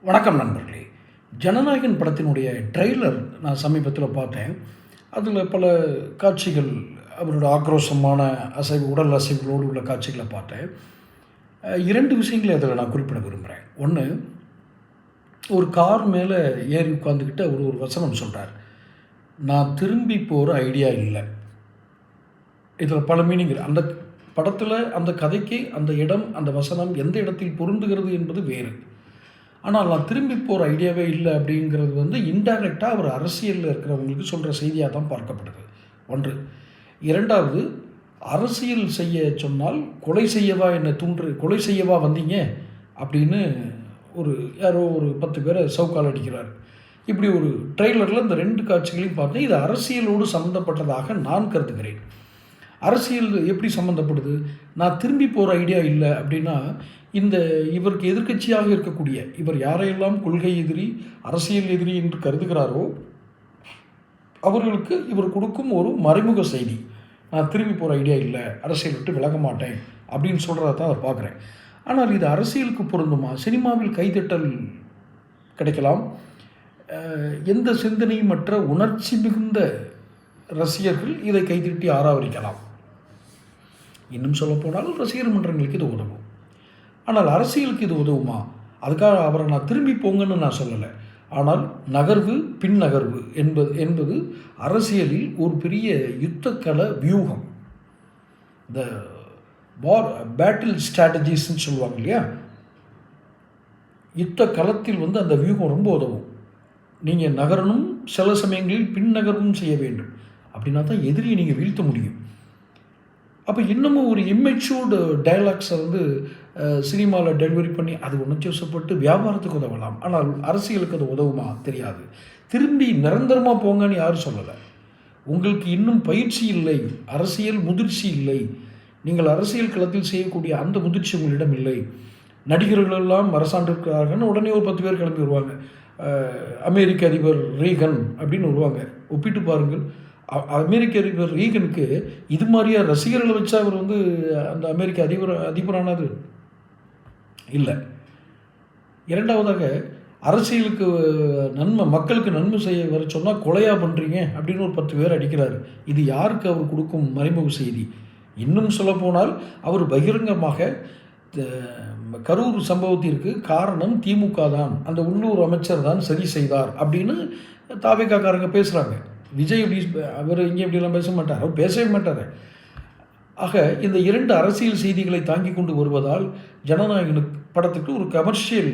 வணக்கம் நண்பர்களே. ஜனநாயகன் படத்தினுடைய ட்ரெய்லர் நான் சமீபத்தில் பார்த்தேன். அதில் பல காட்சிகள், அவரோட ஆக்ரோஷமான உடல் அசைவுகளோடு உள்ள காட்சிகளை பார்த்தேன். 2 விஷயங்களை அதில் நான் குறிப்பிட விரும்புகிறேன். ஒன்று, ஒரு கார் மேலே ஏறி உட்காந்துக்கிட்டு அவர் ஒரு வசனம் சொல்கிறார். நான் திரும்பி போகிற ஐடியா இல்லை. இதில் பல மீனிங் அந்த படத்தில் அந்த கதைக்கு அந்த இடம், அந்த வசனம் எந்த இடத்தில் பொருந்துகிறது என்பது வேறு. ஆனால் நான் திரும்பி போகிற ஐடியாவே இல்லை அப்படிங்கிறது இன்டைரக்டாக அவர் அரசியலில் இருக்கிறவங்களுக்கு சொல்கிற செய்தியாக தான் பார்க்கப்படுது. ஒன்று. 2வது, அரசியல் செய்ய சொன்னால் கொலை செய்யவா வந்தீங்க அப்படின்னு யாரோ ஒரு 10 பேரை சவுக்கால் அடிக்கிறார். இப்படி ஒரு ட்ரெய்லரில் இந்த 2 காட்சிகளையும் பார்த்தேன். இது அரசியலோடு சம்மந்தப்பட்டதாக நான் கருதுகிறேன். அரசியல் எப்படி சம்மந்தப்படுது? நான் திரும்பி போகிற ஐடியா இல்லை அப்படின்னா, இவருக்கு எதிர்க்கட்சியாக இருக்கக்கூடிய இவர் யாரையெல்லாம் கொள்கை எதிரி, அரசியல் எதிரி என்று கருதுகிறாரோ அவர்களுக்கு இவர் கொடுக்கும் ஒரு மறைமுக செய்தி. நான் திரும்பி போகிற ஐடியா இல்லை, அரசியல் விட்டு விலக மாட்டேன் அப்படின்னு சொல்கிறத தான் அதை பார்க்குறேன். ஆனால் இது அரசியலுக்கு பொருந்துமா? சினிமாவில் கைதட்டல் கிடைக்கலாம். எந்த சிந்தனையும் மற்ற உணர்ச்சி மிகுந்த ரசிகர்கள் இதை கைதட்டி ஆராவரிக்கலாம். இன்னும் சொல்லப்போனால் ரசிகர் மன்றங்களுக்கு இது உதவும். ஆனால் அரசியலுக்கு இது உதவுமா? அதுக்காக அவரை நான் திரும்பி போங்கன்னு நான் சொல்லலை. ஆனால் நகர்வு பின் நகர்வு என்பது அரசியலில் ஒரு பெரிய யுத்தக்கல வியூகம். இந்த பேட்டில் ஸ்ட்ராட்டஜிஸ்ன்னு சொல்லுவாங்க இல்லையா, யுத்த களத்தில் அந்த வியூகம் ரொம்ப உதவும். நீங்கள் நகரணும், சில சமயங்களில் பின் நகர்வும் செய்ய வேண்டும். அப்படின்னா தான் எதிரியை நீங்கள் வீழ்த்த முடியும். அப்போ இன்னமும் ஒரு இம்மெச்சூர்டு டைலாக்ஸை சினிமாவில் டெலிவரி பண்ணி அது உணர்ச்சிவசப்பட்டு வியாபாரத்துக்கு உதவலாம். ஆனால் அரசியலுக்கு அது உதவுமா? தெரியாது. திரும்பி நிரந்தரமாக போங்கன்னு யாரும் சொல்லலை. உங்களுக்கு இன்னும் பயிற்சி இல்லை, அரசியல் முதிர்ச்சி இல்லை, நீங்கள் அரசியல் களத்தில் செய்யக்கூடிய அந்த முதிர்ச்சி உங்களிடம் இல்லை. நடிகர்களெல்லாம் அரசாண்டிருக்கிறார்கள், உடனே ஒரு 10 பேர் கிளம்பி வருவாங்க. அமெரிக்க அதிபர் ரீகன் அப்படின்னு வருவாங்க. ஒப்பிட்டு பாருங்கள். அமெரிக்க அதிபர் ரீகனுக்கு இது மாதிரியா ரசிகர்களை வச்சா அவர் அந்த அமெரிக்க அதிபரானது இல்லை. 2வதாக, அரசியலுக்கு மக்களுக்கு நன்மை செய்ய வர சொன்னால் கொலையாக பண்ணுறீங்க அப்படின்னு ஒரு 10 பேர் அடிக்கிறார். இது யாருக்கு அவர் கொடுக்கும் மறைமுக செய்தி? இன்னும் சொல்லப்போனால் அவர் பகிரங்கமாக கரூர் சம்பவத்திற்கு காரணம் திமுக தான், அந்த உள்ளூர் அமைச்சர் தான் சரி செய்தார் அப்படின்னு தாவேக்காரங்க பேசுகிறாங்க. விஜய் அவர் இங்கே இப்படிலாம் பேச மாட்டார், அவர் பேசவே மாட்டார். ஆக இந்த 2 அரசியல் செய்திகளை தாங்கி கொண்டு வருவதால் ஜனநாயகன் படத்துக்கு ஒரு கமர்ஷியல்